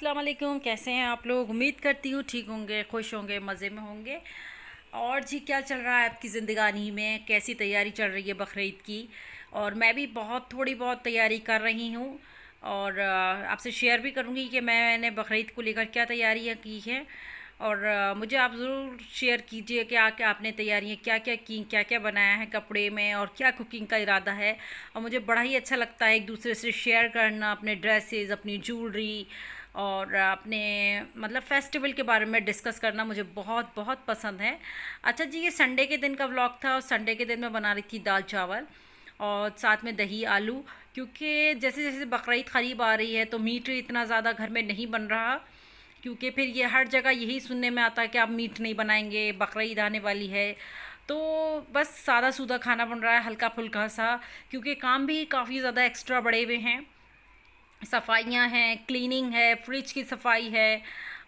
अस्सलाम वालेकुम। कैसे हैं आप लोग? उम्मीद करती हूँ ठीक होंगे, खुश होंगे, मज़े में होंगे। और जी, क्या चल रहा है आपकी ज़िंदगानी में? कैसी तैयारी चल रही है बकरीद की? और मैं भी थोड़ी बहुत तैयारी कर रही हूँ। और आपसे शेयर भी करूँगी कि मैंने बकरीद को लेकर क्या तैयारियाँ की हैं। और मुझे आप ज़रूर शेयर कीजिए कि क्या आपने तैयारियाँ क्या क्या की, क्या क्या बनाया है कपड़े में, और क्या कुकिंग का इरादा है। और मुझे बड़ा ही अच्छा लगता है एक दूसरे से शेयर करना, अपने ड्रेसेस, अपनी ज्वेलरी और अपने मतलब फेस्टिवल के बारे में डिस्कस करना मुझे बहुत बहुत पसंद है। अच्छा जी, ये संडे के दिन का व्लॉग था और संडे के दिन मैं बना रही थी दाल चावल और साथ में दही आलू। क्योंकि जैसे जैसे बकरीद करीब आ रही है तो मीट इतना ज़्यादा घर में नहीं बन रहा, क्योंकि फिर ये हर जगह यही सुनने में आता है कि आप मीट नहीं बनाएंगे, बकरीद आने वाली है। तो बस सादा सूदा खाना बन रहा है, हल्का फुल्का सा, क्योंकि काम भी काफ़ी ज़्यादा एक्स्ट्रा बढ़े हुए हैं। सफाइयाँ हैं, क्लीनिंग है, फ्रिज की सफाई है,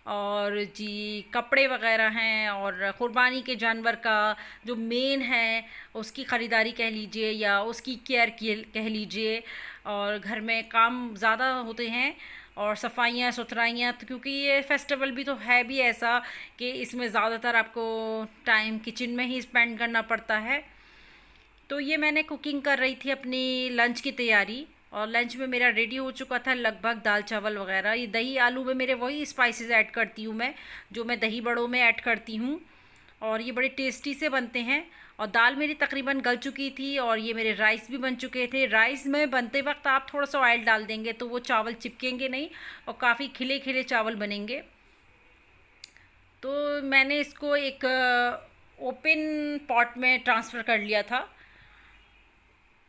और जी कपड़े वगैरह हैं, और क़ुरबानी के जानवर का जो मेन है उसकी ख़रीदारी कह लीजिए या उसकी केयर कह लीजिए। और घर में काम ज़्यादा होते हैं और सफाइयाँ सुथराइयाँ, तो क्योंकि ये फेस्टिवल भी तो है भी ऐसा कि इसमें ज़्यादातर आपको टाइम किचन में ही स्पेंड करना पड़ता है। तो ये मैंने कुकिंग कर रही थी अपनी लंच की तैयारी, और लंच में मेरा रेडी हो चुका था लगभग दाल चावल वगैरह। ये दही आलू में मेरे वही स्पाइसेस ऐड करती हूँ मैं, जो मैं दही बड़ों में ऐड करती हूँ, और ये बड़े टेस्टी से बनते हैं। और दाल मेरी तकरीबन गल चुकी थी और ये मेरे राइस भी बन चुके थे। राइस में बनते वक्त आप थोड़ा सा ऑयल डाल देंगे तो वो चावल चिपकेंगे नहीं और काफ़ी खिले खिले चावल बनेंगे। तो मैंने इसको एक ओपन पॉट में ट्रांसफ़र कर लिया था।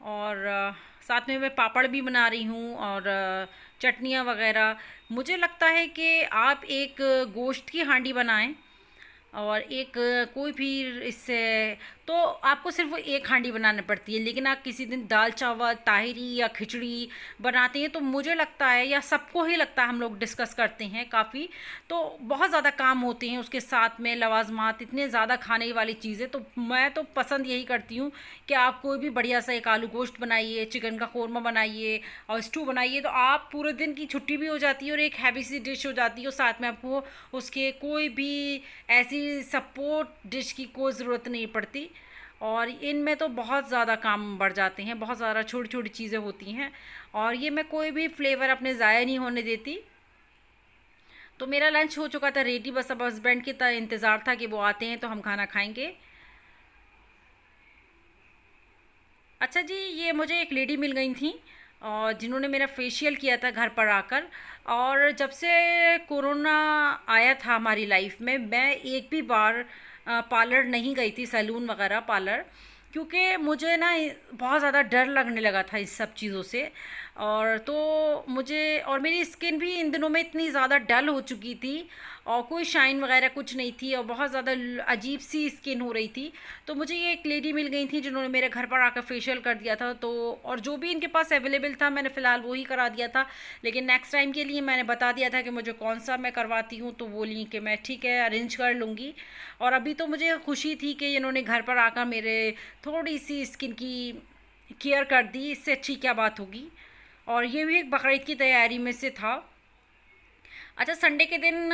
और साथ में मैं पापड़ भी बना रही हूँ और चटनियाँ वगैरह। मुझे लगता है कि आप एक गोश्त की हांडी बनाएं और एक कोई भी इससे, तो आपको सिर्फ एक हांडी बनानी पड़ती है। लेकिन आप किसी दिन दाल चावल ताहिरी या खिचड़ी बनाते हैं तो मुझे लगता है, या सबको ही लगता है, हम लोग डिस्कस करते हैं काफ़ी, तो बहुत ज़्यादा काम होते हैं उसके साथ में, लवाजमात इतने ज़्यादा खाने वाली चीज़ें। तो मैं तो पसंद यही करती हूँ कि आप कोई भी बढ़िया सा एक आलू गोश्त बनाइए, चिकन का कौरमा बनाइए और स्टू बनाइए, तो आप पूरे दिन की छुट्टी भी हो जाती है और एक हैवी सी डिश हो जाती है। और साथ में आपको उसके कोई भी ऐसी सपोर्ट डिश की कोई ज़रूरत नहीं पड़ती। और इनमें तो बहुत ज़्यादा काम बढ़ जाते हैं, बहुत ज़्यादा छोटी छोटी चीज़ें होती हैं, और ये मैं कोई भी फ्लेवर अपने ज़ाया नहीं होने देती। तो मेरा लंच हो चुका था रेडी, बस अब हस्बैंड के इंतज़ार था कि वो आते हैं तो हम खाना खाएंगे। अच्छा जी, ये मुझे एक लेडी मिल गई थी और जिन्होंने मेरा फेशियल किया था घर पर आकर। और जब से कोरोना आया था हमारी लाइफ में, मैं एक भी बार पार्लर नहीं गई थी, सैलून वगैरह पार्लर, क्योंकि मुझे ना बहुत ज़्यादा डर लगने लगा था इस सब चीज़ों से। और तो मुझे, और मेरी स्किन भी इन दिनों में इतनी ज़्यादा डल हो चुकी थी और कोई शाइन वगैरह कुछ नहीं थी और बहुत ज़्यादा अजीब सी स्किन हो रही थी। तो मुझे ये एक लेडी मिल गई थी जिन्होंने मेरे घर पर आकर फेशियल कर दिया था। तो और जो भी इनके पास अवेलेबल था मैंने फ़िलहाल वही करा दिया था, लेकिन नेक्स्ट टाइम के लिए मैंने बता दिया था कि मुझे कौन सा मैं करवाती हूँ, तो बोली कि मैं ठीक है अरेंज कर लूँगी। और अभी तो मुझे खुशी थी कि इन्होंने घर पर आकर मेरे थोड़ी सी स्किन की केयर कर दी, इससे अच्छी क्या बात होगी। और ये भी एक बकरीद की तैयारी में से था। अच्छा, संडे के दिन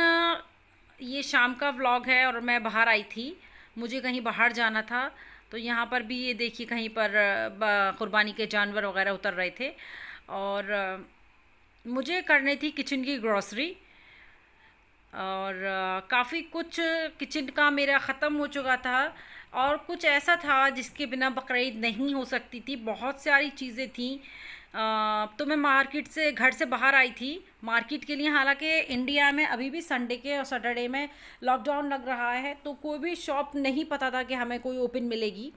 ये शाम का व्लॉग है और मैं बाहर आई थी, मुझे कहीं बाहर जाना था। तो यहाँ पर भी ये देखिए कहीं पर क़ुरबानी के जानवर वगैरह उतर रहे थे, और मुझे करनी थी किचन की ग्रॉसरी, और काफ़ी कुछ किचन का मेरा ख़त्म हो चुका था और कुछ ऐसा था जिसके बिना बकरीद नहीं हो सकती थी। बहुत सारी चीज़ें थी। तो मैं मार्केट से, घर से बाहर आई थी मार्केट के लिए। हालांकि इंडिया में अभी भी संडे के और सैटरडे में लॉकडाउन लग रहा है, तो कोई भी शॉप नहीं पता था कि हमें कोई ओपन मिलेगी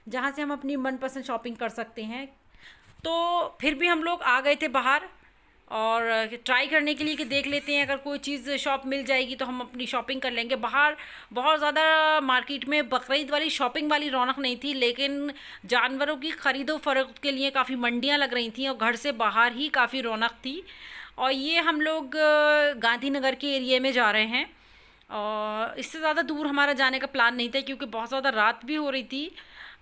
जहाँ से हम अपनी मनपसंद शॉपिंग कर सकते हैं। तो फिर भी हम लोग आ गए थे बाहर और ट्राई करने के लिए कि देख लेते हैं अगर कोई चीज़ शॉप मिल जाएगी तो हम अपनी शॉपिंग कर लेंगे। बाहर बहुत ज़्यादा मार्केट में बकरीद वाली शॉपिंग वाली रौनक नहीं थी, लेकिन जानवरों की ख़रीदो फरोख्त के लिए काफ़ी मंडियां लग रही थी और घर से बाहर ही काफ़ी रौनक थी। और ये हम लोग गांधीनगर के एरिए में जा रहे हैं और इससे ज़्यादा दूर हमारा जाने का प्लान नहीं था, क्योंकि बहुत ज़्यादा रात भी हो रही थी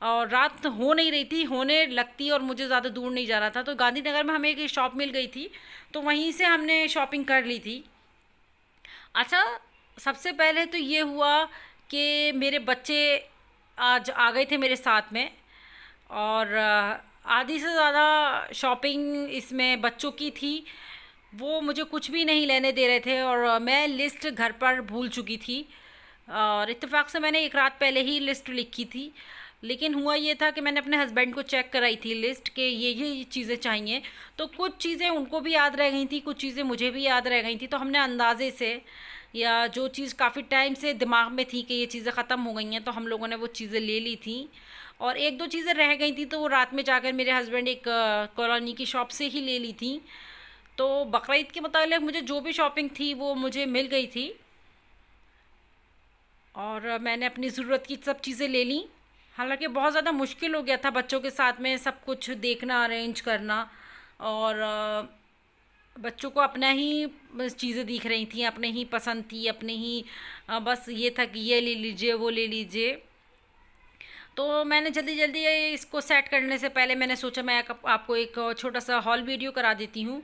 और रात हो नहीं रही थी, होने लगती, और मुझे ज़्यादा दूर नहीं जाना था। तो गांधीनगर में हमें एक शॉप मिल गई थी, तो वहीं से हमने शॉपिंग कर ली थी। अच्छा, सबसे पहले तो ये हुआ कि मेरे बच्चे आज आ गए थे मेरे साथ में, और आधी से ज़्यादा शॉपिंग इसमें बच्चों की थी। वो मुझे कुछ भी नहीं लेने दे रहे थे, और मैं लिस्ट घर पर भूल चुकी थी। और इत्तेफाक से मैंने एक रात पहले ही लिस्ट लिखी थी। लेकिन हुआ ये था कि मैंने अपने हस्बैंड को चेक कराई थी लिस्ट कि ये चीज़ें चाहिए। तो कुछ चीज़ें उनको भी याद रह गई थी, कुछ चीज़ें मुझे भी याद रह गई थी। तो हमने अंदाजे से, या जो चीज़ काफ़ी टाइम से दिमाग में थी कि ये चीज़ें ख़त्म हो गई हैं, तो हम लोगों ने वो चीज़ें ले ली थी। और एक दो चीज़ें रह गई थी, तो वो रात में जाकर मेरे हस्बैंड एक कॉलोनी की शॉप से ही ले ली थी। तो बकरीद के मुताबिक मुझे जो भी शॉपिंग थी वो मुझे मिल गई थी, और मैंने अपनी ज़रूरत की सब चीज़ें ले लीं। हालांकि बहुत ज़्यादा मुश्किल हो गया था बच्चों के साथ में सब कुछ देखना, अरेंज करना। और बच्चों को अपना ही बस चीज़ें दिख रही थी, अपने ही पसंद थी, अपने ही बस ये था कि ये ले लीजिए, वो ले लीजिए। तो मैंने जल्दी जल्दी इसको सेट करने से पहले मैंने सोचा मैं आपको एक छोटा सा हॉल वीडियो करा देती हूँ।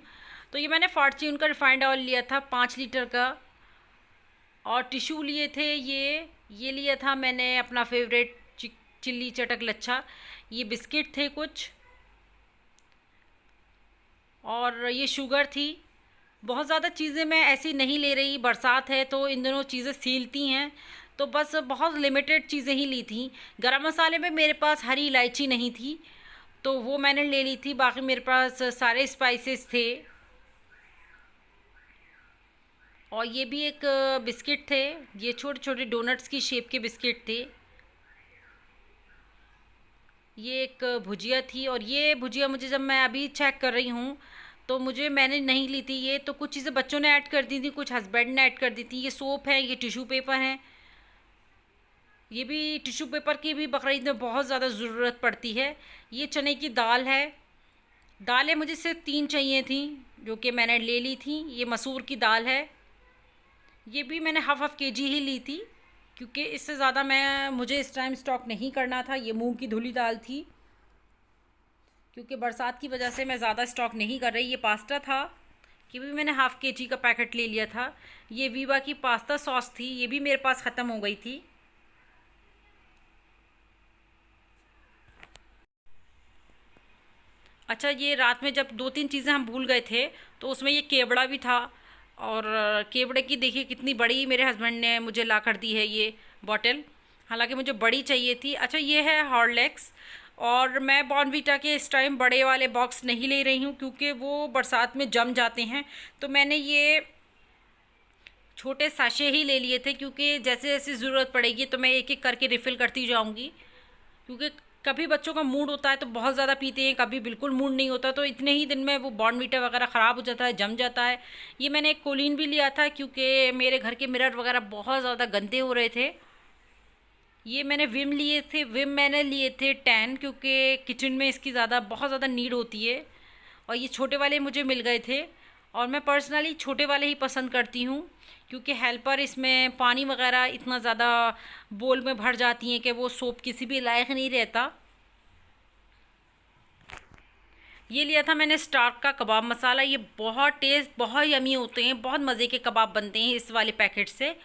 तो ये मैंने फॉर्च्यून का रिफाइंड ऑयल लिया था 5 लीटर का, और टिश्यू लिए थे। ये लिया था मैंने अपना फेवरेट चिल्ली चटक लच्छा। ये बिस्किट थे कुछ, और ये शुगर थी। बहुत ज़्यादा चीज़ें मैं ऐसी नहीं ले रही, बरसात है तो इन दोनों चीज़ें सीलती हैं, तो बस बहुत लिमिटेड चीज़ें ही ली थी। गरम मसाले में मेरे पास हरी इलायची नहीं थी, तो वो मैंने ले ली थी। बाकी मेरे पास सारे स्पाइसेस थे। और ये भी एक बिस्किट थे, ये छोटे छोटे डोनट्स की शेप के बिस्किट थे। ये एक भुजिया थी, और ये भुजिया मुझे जब मैं अभी चेक कर रही हूँ तो मैंने नहीं ली थी ये। तो कुछ चीज़ें बच्चों ने ऐड कर दी थी, कुछ हस्बैंड ने ऐड कर दी थी। ये सोप है, ये टिश्यू पेपर है। ये भी टिश्यू पेपर की भी बकरीद में बहुत ज़्यादा ज़रूरत पड़ती है। ये चने की दाल है। दालें मुझे सिर्फ 3 चाहिए थी, जो कि मैंने ले ली थी। ये मसूर की दाल है। ये भी मैंने हाफ केजी ही ली थी, क्योंकि इससे ज़्यादा मुझे इस टाइम स्टॉक नहीं करना था। ये मूंग की धुली दाल थी, क्योंकि बरसात की वजह से मैं ज़्यादा स्टॉक नहीं कर रही। ये पास्ता था, कि भी मैंने हाफ केजी का पैकेट ले लिया था। ये वीवा की पास्ता सॉस थी, ये भी मेरे पास ख़त्म हो गई थी। अच्छा, ये रात में जब 2-3 चीज़ें हम भूल गए थे, तो उसमें ये केवड़ा भी था। और केवड़े की देखिए कितनी बड़ी मेरे हस्बैंड ने मुझे ला कर दी है ये बॉटल। हालांकि मुझे बड़ी चाहिए थी। अच्छा, ये है हॉर्लिक्स। और मैं बॉर्नवीटा के इस टाइम बड़े वाले बॉक्स नहीं ले रही हूँ, क्योंकि वो बरसात में जम जाते हैं। तो मैंने ये छोटे साशे ही ले लिए थे, क्योंकि जैसे जैसे ज़रूरत पड़ेगी तो मैं एक एक करके रिफ़िल करती जाऊँगी। क्योंकि कभी बच्चों का मूड होता है तो बहुत ज़्यादा पीते हैं, कभी बिल्कुल मूड नहीं होता, तो इतने ही दिन में वो बॉर्नवीटा वगैरह ख़राब हो जाता है, जम जाता है। ये मैंने एक कोलिन भी लिया था, क्योंकि मेरे घर के मिरर वगैरह बहुत ज़्यादा गंदे हो रहे थे। ये मैंने विम लिए थे, विम मैंने लिए थे 10, क्योंकि किचन में इसकी बहुत ज़्यादा नीड होती है। और ये छोटे वाले मुझे मिल गए थे, और मैं पर्सनली छोटे वाले ही पसंद करती हूँ, क्योंकि हेल्पर इसमें पानी वगैरह इतना ज़्यादा बोल में भर जाती हैं कि वो सोप किसी भी लायक नहीं रहता। ये लिया था मैंने स्टार्क का कबाब मसाला। ये बहुत टेस्ट, बहुत यमी होते हैं, बहुत मज़े के कबाब बनते हैं इस वाले पैकेट से।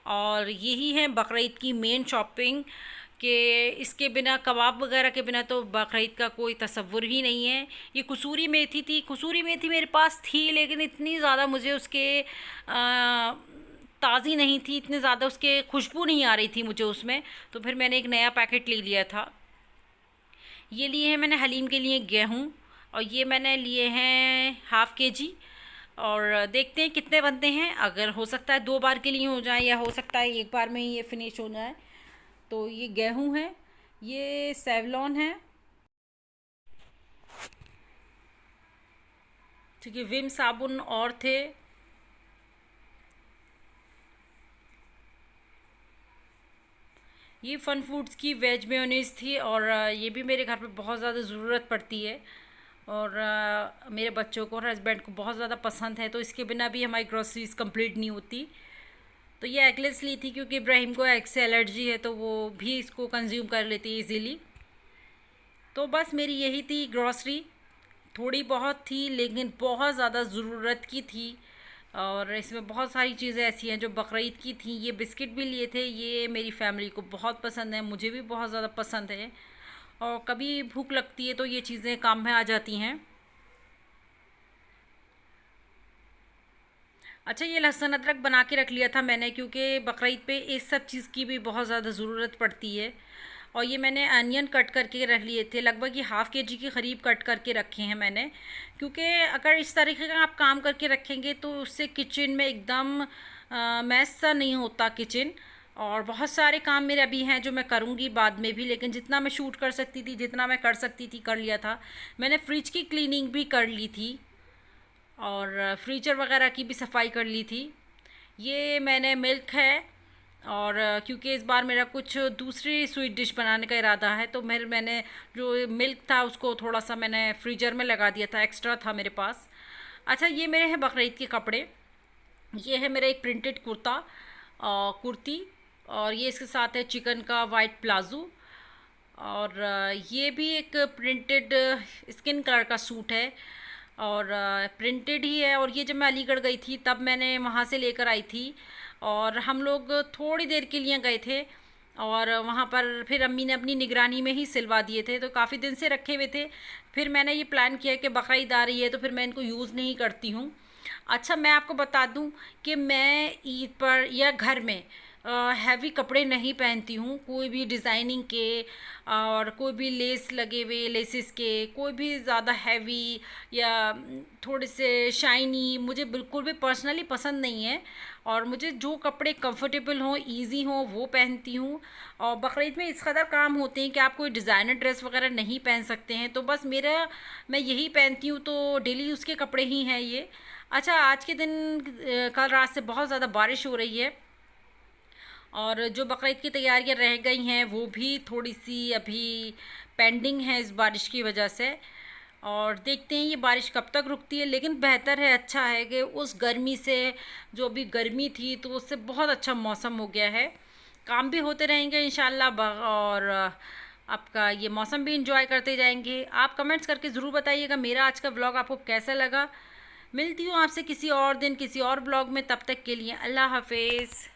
और यही है बकरीद की मेन शॉपिंग, कि इसके बिना, कबाब वगैरह के बिना तो बकरीद का कोई तसव्वुर ही नहीं है। ये कसूरी मेथी थी। कसूरी मेथी मेरे पास थी, लेकिन इतनी ज़्यादा मुझे उसके ताज़ी नहीं थी, इतने ज़्यादा उसके खुशबू नहीं आ रही थी मुझे उसमें। तो फिर मैंने एक नया पैकेट ले लिया था। ये लिए हैं मैंने हलीम के लिए गेहूँ, और ये मैंने लिए हैं हाफ़ केजी। और देखते हैं कितने बनते हैं। अगर हो सकता है 2 बार के लिए हो जाए, या हो सकता है एक बार में ही ये फिनिश हो जाए। तो ये गेहूं है, ये सेवलॉन है, ठीक है। विम साबुन और थे। ये फन फूड्स की वेज मेयोनीज़ थी, और ये भी मेरे घर पे बहुत ज़्यादा ज़रूरत पड़ती है, और मेरे बच्चों को और हस्बैंड को बहुत ज़्यादा पसंद है। तो इसके बिना भी हमारी ग्रोसरीज कंप्लीट नहीं होती। तो ये एगलेस ली थी, क्योंकि इब्राहिम को एग से एलर्जी है, तो वो भी इसको कंज्यूम कर लेती है ईज़िली। तो बस मेरी यही थी ग्रॉसरी। थोड़ी बहुत थी, लेकिन बहुत ज़्यादा ज़रूरत की थी, और इसमें बहुत सारी चीज़ें ऐसी हैं जो बकरीद की थी। ये बिस्किट भी लिए थे, ये मेरी फैमिली को बहुत पसंद है, मुझे भी बहुत ज़्यादा पसंद है, और कभी भूख लगती है तो ये चीज़ें काम में आ जाती हैं। अच्छा, ये लहसुन अदरक बना के रख लिया था मैंने, क्योंकि बकरीद पे इस सब चीज़ की भी बहुत ज़्यादा ज़रूरत पड़ती है। और ये मैंने अनियन कट करके रख लिए थे, लगभग ये हाफ़ के जी के करीब कट करके रखे हैं मैंने, क्योंकि अगर इस तरीके का आप काम करके रखेंगे तो उससे किचन में एकदम मैस सा नहीं होता किचन। और बहुत सारे काम मेरे अभी हैं जो मैं करूँगी बाद में भी, लेकिन जितना मैं शूट कर सकती थी, जितना मैं कर सकती थी, कर लिया था। मैंने फ्रिज की क्लीनिंग भी कर ली थी, और फ्रीजर वगैरह की भी सफाई कर ली थी। ये मैंने मिल्क है, और क्योंकि इस बार मेरा कुछ दूसरी स्वीट डिश बनाने का इरादा है, तो मैंने जो मिल्क था उसको थोड़ा सा मैंने फ्रीजर में लगा दिया था, एक्स्ट्रा था मेरे पास। अच्छा, ये मेरे हैं बकरीद के कपड़े। ये है मेरा एक प्रिंटेड कुर्ती, और ये इसके साथ है चिकन का वाइट प्लाजो, और ये भी एक प्रिंटेड स्किन कलर का सूट है, और प्रिंटेड ही है। और ये जब मैं अलीगढ़ गई थी तब मैंने वहाँ से लेकर आई थी, और हम लोग थोड़ी देर के लिए गए थे, और वहाँ पर फिर अम्मी ने अपनी निगरानी में ही सिलवा दिए थे, तो काफ़ी दिन से रखे हुए थे। फिर मैंने ये प्लान किया कि बकरीद आ रही है तो फिर मैं इनको यूज़ नहीं करती हूँ। अच्छा, मैं आपको बता दूं कि मैं ईद पर या घर में हैवी कपड़े नहीं पहनती हूँ, कोई भी डिज़ाइनिंग के और कोई भी लेस लगे हुए लेसेस के, कोई भी ज़्यादा हैवी या थोड़े से शाइनी मुझे बिल्कुल भी पर्सनली पसंद नहीं है। और मुझे जो कपड़े कंफर्टेबल हों, इजी हों, वो पहनती हूँ। और बकरीद में इस कदर काम होते हैं कि आप कोई डिज़ाइनर ड्रेस वगैरह नहीं पहन सकते हैं, तो बस मैं यही पहनती हूँ, तो डेली यूज़ के कपड़े ही हैं ये। अच्छा, आज के दिन कल रात से बहुत ज़्यादा बारिश हो रही है, और जो बकरीद की तैयारियां रह गई हैं वो भी थोड़ी सी अभी पेंडिंग है इस बारिश की वजह से। और देखते हैं ये बारिश कब तक रुकती है, लेकिन बेहतर है, अच्छा है कि उस गर्मी से, जो अभी गर्मी थी तो उससे बहुत अच्छा मौसम हो गया है। काम भी होते रहेंगे इंशाल्लाह, और आपका ये मौसम भी इंजॉय करते जाएंगे। आप कमेंट्स करके ज़रूर बताइएगा मेरा आज का व्लॉग आपको कैसा लगा। मिलती हूँ आपसे किसी और दिन किसी और ब्लॉग में, तब तक के लिए अल्लाह हाफिज़।